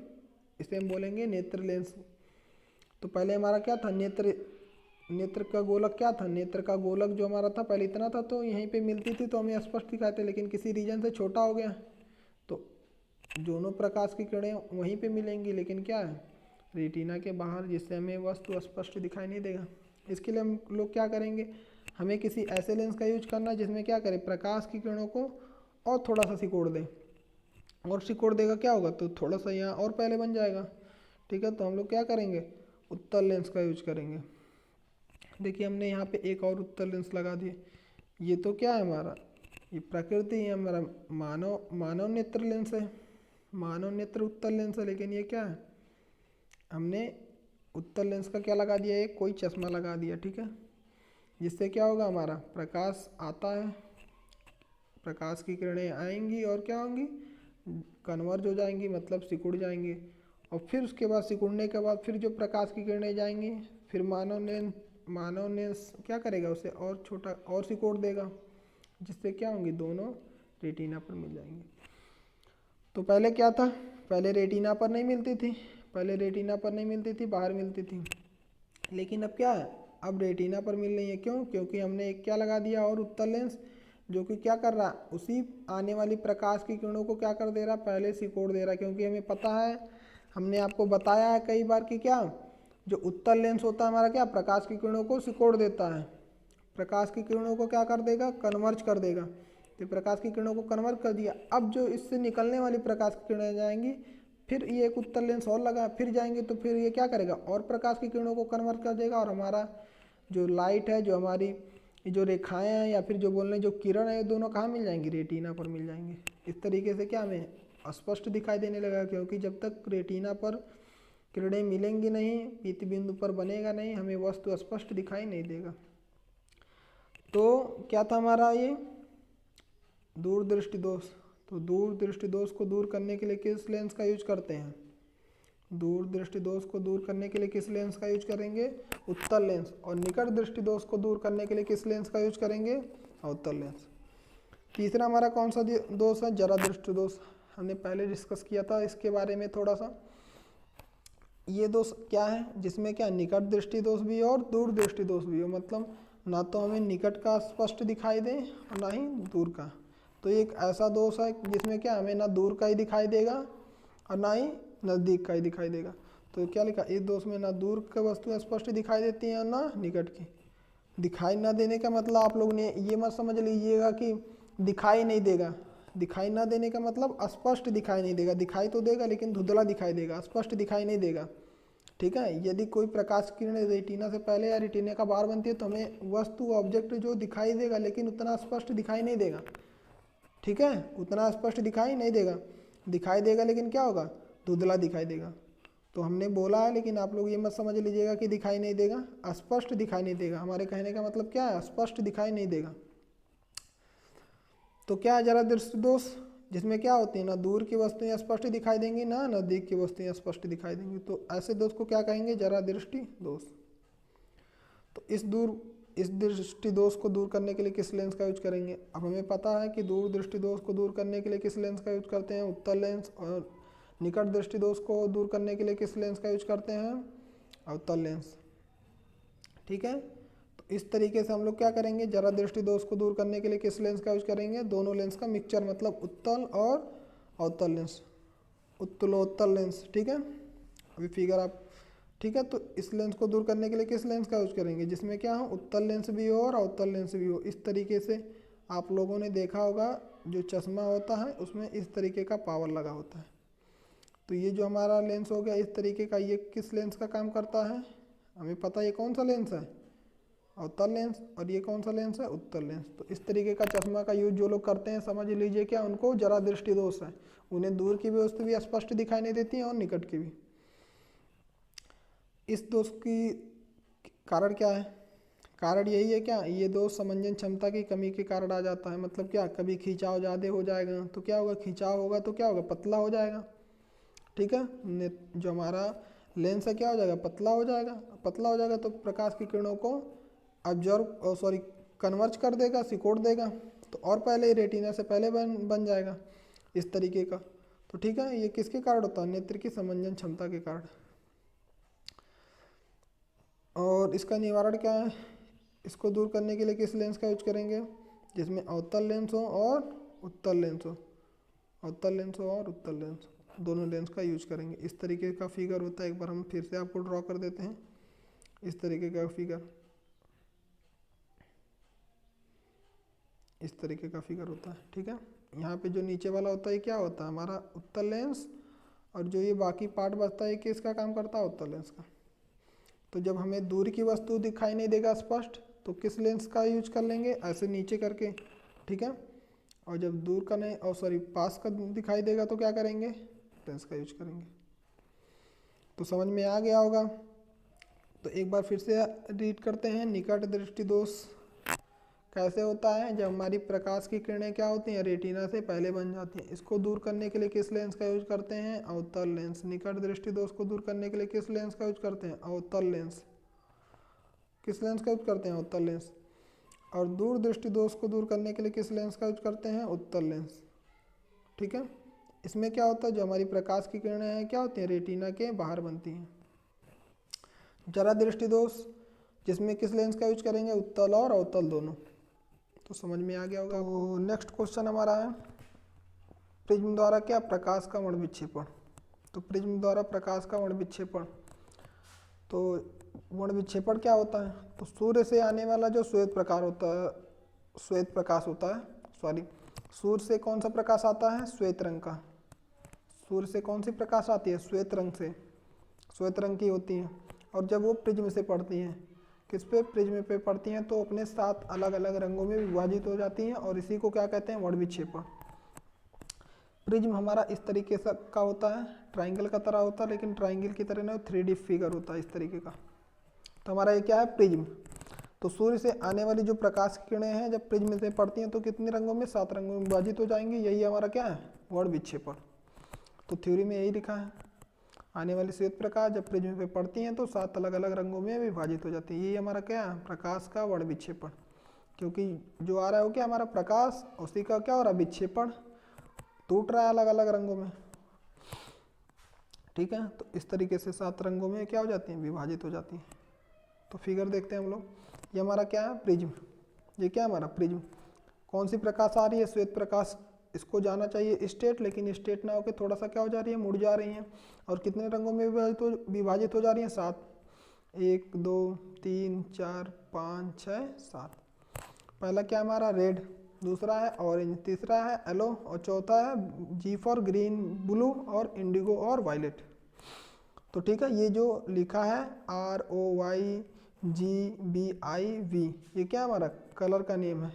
इसे हम बोलेंगे नेत्र लेंस। तो पहले हमारा क्या था, नेत्र का गोलक क्या था, नेत्र का गोलक जो हमारा था पहले इतना था, तो यहीं पे मिलती थी तो हमें स्पष्ट दिखाई थे, लेकिन किसी रीजन से छोटा हो गया तो दोनों प्रकाश की किरणें वहीं पे मिलेंगी, लेकिन क्या है, रेटिना के बाहर, जिससे हमें वस्तु स्पष्ट दिखाई नहीं देगा। इसके लिए हम लोग क्या करेंगे, हमें किसी ऐसे लेंस का यूज करना जिसमें क्या करें, प्रकाश की किरणों को और थोड़ा सा सिकोड़ दे, और सिकोड़ देगा क्या होगा, तो थोड़ा सा यहाँ और पहले बन जाएगा, ठीक है। तो हम लोग क्या करेंगे, उत्तल लेंस का यूज करेंगे। देखिए हमने यहाँ पे एक और उत्तल लेंस लगा दिए, ये तो क्या है हमारा, ये प्रकृति है हमारा, मानव नेत्र लेंस है, मानव नेत्र उत्तल लेंस है, लेकिन ये क्या है, हमने उत्तल लेंस का क्या लगा दिया, एक कोई चश्मा लगा दिया, ठीक है, जिससे क्या होगा, हमारा प्रकाश आता है, प्रकाश की किरणें आएंगी और क्या होंगी, कन्वर्ज हो जाएंगी, मतलब सिकुड़ जाएंगी, और फिर उसके बाद सिकुड़ने के बाद फिर जो प्रकाश की किरणें जाएंगी, फिर मानव लेंस क्या करेगा, उसे और छोटा और सिकोड़ देगा, जिससे क्या होंगी, दोनों रेटिना पर मिल जाएंगे। तो पहले क्या था, पहले रेटिना पर नहीं मिलती थी, पहले रेटिना पर नहीं मिलती थी, बाहर मिलती थी, लेकिन अब क्या है, अब रेटिना पर मिल रही है। क्यों? क्योंकि हमने एक क्या लगा दिया और उत्तल लेंस, जो कि क्या कर रहा है, उसी आने वाली प्रकाश की किरणों को क्या कर दे रहा, पहले सिकोड़ दे रहा है। क्योंकि हमें पता है, हमने आपको बताया है कई बार कि क्या, जो उत्तल लेंस होता है हमारा क्या, प्रकाश की किरणों को सिकोड़ देता है, प्रकाश की किरणों को क्या कर देगा, कन्वर्ज कर देगा। तो प्रकाश की किरणों को कन्वर्ट कर दिया। अब जो इससे निकलने वाली प्रकाश की किरणें जाएंगी, फिर ये एक उत्तल लेंस और लगा, फिर जाएंगे तो फिर ये क्या करेगा, और प्रकाश की किरणों को कन्वर्ट कर देगा, और हमारा जो लाइट है, जो हमारी जो रेखाएं हैं या फिर जो बोलने जो किरण है, ये दोनों कहाँ मिल जाएंगी, रेटिना पर मिल जाएंगे। इस तरीके से क्या हमें स्पष्ट दिखाई देने लगा। क्योंकि जब तक रेटिना पर किरणें मिलेंगी नहीं, पीत बिंदु पर बनेगा नहीं, हमें वस्तु स्पष्ट दिखाई नहीं देगा। तो क्या था हमारा ये दूरदृष्टि दोष। तो दूरदृष्टि दोष को दूर करने के लिए किस लेंस का यूज करते हैं, दूरदृष्टि दोष को दूर करने के लिए किस लेंस का यूज करेंगे, उत्तल लेंस। और निकट दृष्टि दोष को दूर करने के लिए किस लेंस का यूज करेंगे, अवतल लेंस। तीसरा हमारा कौन सा दोष है, जरा दृष्टि दोष। हमने पहले डिस्कस किया था इसके बारे में थोड़ा सा। ये दोष क्या है, जिसमें क्या निकट दृष्टि दोष भी हो और दूर दृष्टि दोष भी हो। मतलब ना तो हमें निकट का स्पष्ट दिखाई दे और ना ही दूर का। तो एक ऐसा दोष है जिसमें क्या हमें ना दूर का ही दिखाई देगा और ना ही नज़दीक का ही दिखाई देगा। तो क्या लिखा, इस दोष में ना दूर की वस्तु स्पष्ट दिखाई देती है और ना निकट की। दिखाई ना देने का मतलब आप लोग ने ये मत समझ लीजिएगा कि दिखाई नहीं देगा। दिखाई ना देने का मतलब स्पष्ट दिखाई नहीं देगा, दिखाई तो देगा लेकिन धुंधला दिखाई देगा, स्पष्ट दिखाई नहीं देगा। ठीक है, यदि कोई प्रकाश किरण रेटिना से पहले या रेटिना का बाहर बनती है तो हमें वस्तु ऑब्जेक्ट जो दिखाई देगा, लेकिन उतना स्पष्ट दिखाई नहीं देगा। ठीक है, उतना स्पष्ट दिखाई नहीं देगा, दिखाई देगा लेकिन क्या होगा, धुंधला दिखाई देगा। तो हमने बोला है, लेकिन आप लोग ये मत समझ लीजिएगा कि दिखाई नहीं देगा, स्पष्ट दिखाई नहीं देगा। हमारे कहने का मतलब क्या है, स्पष्ट दिखाई नहीं देगा। तो क्या है जरा दृष्टि दोष, जिसमें क्या होती है, ना दूर की वस्तुएं स्पष्ट दिखाई देंगी ना नज़दीक की वस्तुएं स्पष्ट दिखाई देंगी। तो ऐसे दोष को क्या कहेंगे, जरा दृष्टि दोष। तो इस दृष्टि दोष को दूर करने के लिए किस लेंस का यूज करेंगे। अब हमें पता है कि दूर दृष्टि दोष को दूर करने के लिए किस लेंस का यूज करते हैं, उत्तल लेंस। और निकट दृष्टि दोष को दूर करने के लिए किस लेंस का यूज करते हैं, अवतल लेंस। ठीक है, तो इस तरीके से हम लोग क्या करेंगे, जरा दृष्टि दोष को दूर करने के लिए किस लेंस का यूज करेंगे, दोनों लेंस का मिक्सचर, मतलब उत्तल और अवतल लेंस, उत्तलोत्तल लेंस। ठीक है, अभी फिगर आप, ठीक है। तो इस लेंस को दूर करने के लिए किस लेंस का यूज करेंगे, जिसमें क्या हो, उत्तल लेंस भी हो और अवतल लेंस भी हो। इस तरीके से आप लोगों ने देखा होगा, जो चश्मा होता है उसमें इस तरीके का पावर लगा होता है। तो ये जो हमारा लेंस हो गया इस तरीके का, ये किस लेंस का काम करता है, हमें पता है ये कौन सा लेंस है, अवतल लेंस। और ये कौन सा लेंस है, उत्तल लेंस। तो इस तरीके का चश्मा का यूज जो लोग करते हैं, समझ लीजिए क्या उनको जरा दृष्टि दोष है। उन्हें दूर की भी वस्तु भी स्पष्ट दिखाई नहीं देती है और निकट की भी। इस दोष की कारण क्या है, कारण यही है क्या, ये दोष समंजन क्षमता की कमी के कारण आ जाता है। मतलब क्या, कभी खिंचाव ज़्यादा हो जाएगा तो क्या होगा, खिंचाव होगा तो क्या होगा, पतला हो जाएगा। ठीक है, जो हमारा लेंस है क्या हो जाएगा, पतला हो जाएगा। पतला हो जाएगा तो प्रकाश की किरणों को ऑब्जर्व सॉरी कन्वर्ज कर देगा, सिकोड़ देगा। तो और पहले रेटिना से पहले बन जाएगा इस तरीके का। तो ठीक है, ये किसके कारण होता है, नेत्र की समंजन क्षमता के कारण। और इसका निवारण क्या है, इसको दूर करने के लिए किस लेंस का यूज करेंगे, जिसमें अवतल लेंस हो और उत्तल लेंस हो, अवतल लेंस हो और उत्तल लेंस, दोनों लेंस का यूज करेंगे। इस तरीके का फिगर होता है, एक बार हम फिर से आपको ड्रॉ कर देते हैं। इस तरीके का फिगर, इस तरीके का फिगर होता है। ठीक है, यहाँ पे जो नीचे वाला होता है क्या होता है, हमारा उत्तल लेंस। और जो ये बाकी पार्ट बचता है किसका काम करता है, उत्तल लेंस का। तो जब हमें दूर की वस्तु दिखाई नहीं देगा स्पष्ट, तो किस लेंस का यूज कर लेंगे, ऐसे नीचे करके। ठीक है, और जब दूर का नहीं, और सॉरी पास का दिखाई देगा तो क्या करेंगे, लेंस का यूज करेंगे। तो समझ में आ गया होगा। तो एक बार फिर से रीड करते हैं, निकट दृष्टि दोष कैसे होता है, जब हमारी प्रकाश की किरणें क्या होती हैं, रेटिना से पहले बन जाती हैं। इसको दूर करने के लिए किस लेंस का यूज करते हैं, अवतल लेंस। निकट दृष्टि दोष को दूर करने के लिए किस लेंस का यूज करते हैं, अवतल लेंस। किस लेंस का यूज करते हैं, अवतल लेंस। और दूर दृष्टि दोष को दूर करने के लिए किस लेंस का यूज करते हैं, उत्तल लेंस। ठीक है, इसमें क्या होता है, जो हमारी प्रकाश की किरणें हैं क्या होती हैं, रेटिना के बाहर बनती हैं। जरा दृष्टि दोष, जिसमें किस लेंस का यूज करेंगे, उत्तल और अवतल दोनों। तो समझ में आ गया होगा। तो नेक्स्ट क्वेश्चन हमारा है, प्रिज्म द्वारा क्या प्रकाश का वर्ण विक्षेपण। तो प्रिज्म द्वारा प्रकाश का वर्ण विक्षेपण, तो वर्ण विक्षेपण क्या होता है, तो सूर्य से आने वाला जो श्वेत प्रकाश होता है, श्वेत प्रकाश होता है, सॉरी, सूर्य से कौन सा प्रकाश आता है, श्वेत रंग का। सूर्य से कौन सी प्रकाश आती है, श्वेत रंग से, श्वेत रंग की होती है। और जब वो प्रिज्म से पड़ती हैं, किस पे, प्रिज्म पे पड़ती हैं, तो अपने 7 अलग अलग रंगों में विभाजित हो जाती हैं, और इसी को क्या कहते हैं, वर्ण विक्षेपण। प्रिज्म हमारा इस तरीके से का होता है, ट्राइंगल का तरह होता है, लेकिन ट्राइंगल की तरह ना 3D फिगर होता है इस तरीके का। तो हमारा ये क्या है, प्रिज्म। तो सूर्य से आने वाली जो प्रकाश की किरणें हैं जब प्रिज्म से पड़ती हैं तो कितने रंगों में, 7 रंगों में विभाजित हो जाएंगी। यही हमारा क्या है, वर्ण विक्षेपण। तो थ्योरी में यही लिखा है, आने वाली श्वेत प्रकाश जब प्रिज्म पे पड़ती हैं तो 7 अलग अलग रंगों में विभाजित हो जाती है। यही हमारा क्या है, प्रकाश का वर्ण विक्षेपण। क्योंकि जो आ रहा है वो क्या, हमारा प्रकाश, उसी का क्या हो रहा है, विक्षेपण, टूट रहा है अलग अलग रंगों में। ठीक है, तो इस तरीके से 7 रंगों में क्या हो जाती हैं, विभाजित हो जाती हैं। तो फिगर देखते हैं हम लोग। ये हमारा क्या है, प्रिज्म। ये क्या है हमारा प्रिज्म। कौन सी प्रकाश आ रही है, श्वेत प्रकाश। इसको जाना चाहिए स्टेट, लेकिन स्टेट ना होकर थोड़ा सा क्या हो जा रही है, मुड़ जा रही है। और कितने रंगों में विभाजित हो जा रही है, 7। 1 2 3 4 5 6 7। पहला क्या हमारा, रेड, दूसरा है ऑरेंज, तीसरा है येलो, और चौथा है जी फॉर ग्रीन, ब्लू और इंडिगो और वायलेट। तो ठीक है, ये जो लिखा है ROYGBIV, ये क्या हमारा कलर का नेम है।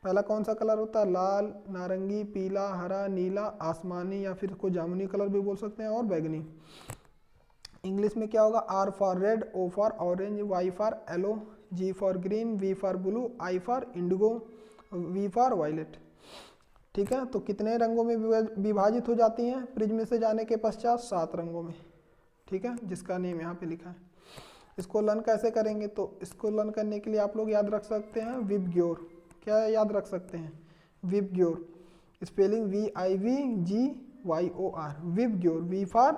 पहला कौन सा कलर होता है, लाल, नारंगी, पीला, हरा, नीला, आसमानी, या फिर इसको जामुनी कलर भी बोल सकते हैं, और बैगनी। इंग्लिश में क्या होगा, R for red, O for orange, Y for yellow, G for green, V for blue, I for indigo, V for violet. ठीक है, तो कितने रंगों में विभाजित हो जाती हैं प्रिज्म से जाने के पश्चात, 7 रंगों में। ठीक है, जिसका नेम यहाँ पे लिखा है। इसको लर्न कैसे करेंगे, तो इसको लर्न करने के लिए आप लोग याद रख सकते हैं विबग्योर। क्या याद रख सकते हैं, VIBGYOR, spelling VIVGYOR, VIBGYOR. V for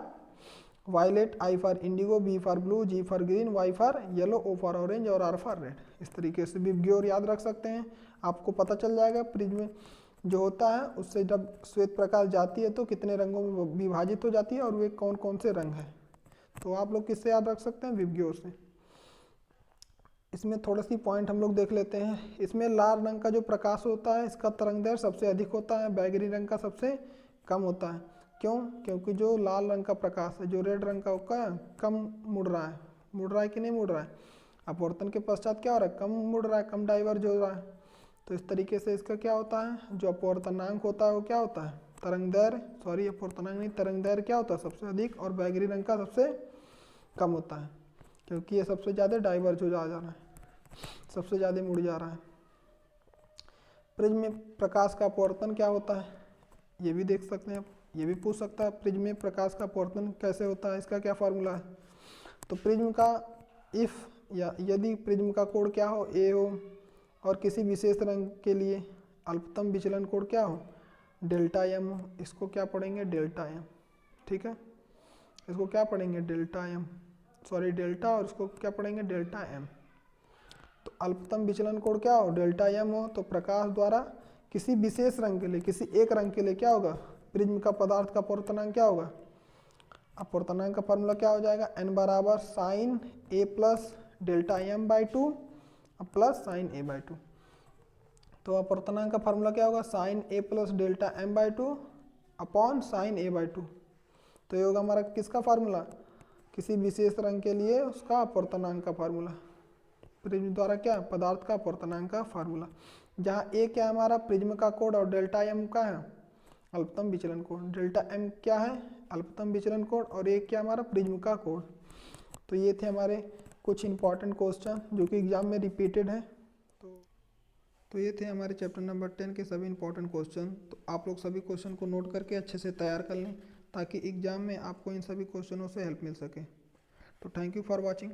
violet, I for indigo, B for blue, G for green, Y for yellow, O for orange और R फॉर रेड। इस तरीके से विबग्योर याद रख सकते हैं। आपको पता चल जाएगा प्रिज्म जो होता है उससे जब श्वेत प्रकाश जाती है तो कितने रंगों में विभाजित हो जाती है, और वे कौन कौन से रंग हैं। तो आप लोग किससे याद रख सकते हैं, विबग्योर से। इसमें थोड़ी सी पॉइंट हम लोग देख लेते हैं। इसमें लाल रंग का जो प्रकाश होता है इसका तरंगदैर्घ्य सबसे अधिक होता है, बैगनी रंग का सबसे कम होता है। क्यों, क्योंकि जो लाल रंग का प्रकाश है, जो रेड रंग का होगा, कम मुड़ रहा है कि नहीं मुड़ रहा है, अपवर्तन के पश्चात क्या हो रहा है, कम मुड़ रहा है, कम डाइवर्ज हो रहा है। तो इस तरीके से इसका क्या होता है, जो अपवर्तनांक होता है वो क्या होता है, तरंगदैर्घ्य, सॉरी अपवर्तनांक नहीं, तरंगदैर्घ्य क्या होता है, सबसे अधिक, और बैगनी रंग का सबसे कम होता है, क्योंकि ये सबसे ज़्यादा डाइवर्ज हो जा रहा है, सबसे ज़्यादा मुड़ जा रहा है। प्रिज्म में प्रकाश का अपवर्तन क्या होता है, ये भी देख सकते हैं आप, ये भी पूछ सकता है प्रिज्म में प्रकाश का अपवर्तन कैसे होता है, इसका क्या फार्मूला है। तो प्रिज्म का इफ़ या यदि प्रिज्म का कोण क्या हो, ए हो, और किसी विशेष रंग के लिए अल्पतम विचलन कोण क्या हो, डेल्टा एम हो, इसको क्या पढ़ेंगे, डेल्टा एम। ठीक है, इसको क्या पढ़ेंगे, डेल्टा एम, सॉरी डेल्टा, और इसको क्या पढ़ेंगे, डेल्टा एम। तो अल्पतम विचलन कोण क्या हो, डेल्टा एम हो, तो प्रकाश द्वारा किसी विशेष रंग के लिए, किसी एक रंग के लिए क्या होगा, प्रिज्म का पदार्थ का अपवर्तनांक क्या होगा। अपवर्तनांक का फॉर्मूला क्या हो जाएगा, n बराबर sine A plus delta m by 2 plus sine A by 2। तो अपवर्तनांक का फॉर्मूला क्या होगा, sine A plus delta m by 2 upon sine A by 2। तो ये होगा हमारा किसका फार्मूला, किसी विशेष रंग के लिए उसका अपवर्तनांक का फार्मूला, प्रिज्म द्वारा क्या, पदार्थ का अपवर्तनांक का फार्मूला। जहाँ ए क्या है हमारा प्रिज्म का कोण, और डेल्टा एम का है अल्पतम विचलन कोण। डेल्टा एम क्या है, अल्पतम विचलन कोण, और ए क्या हमारा प्रिज्म का कोण। तो ये थे हमारे कुछ इंपॉर्टेंट क्वेश्चन जो कि एग्जाम में रिपीटेड है। तो ये थे हमारे चैप्टर नंबर 10 के सभी इंपॉर्टेंट क्वेश्चन। तो आप लोग सभी क्वेश्चन को नोट करके अच्छे से तैयार कर लें, ताकि एग्जाम में आपको इन सभी क्वेश्चनों से हेल्प मिल सके। तो थैंक यू फॉर वॉचिंग।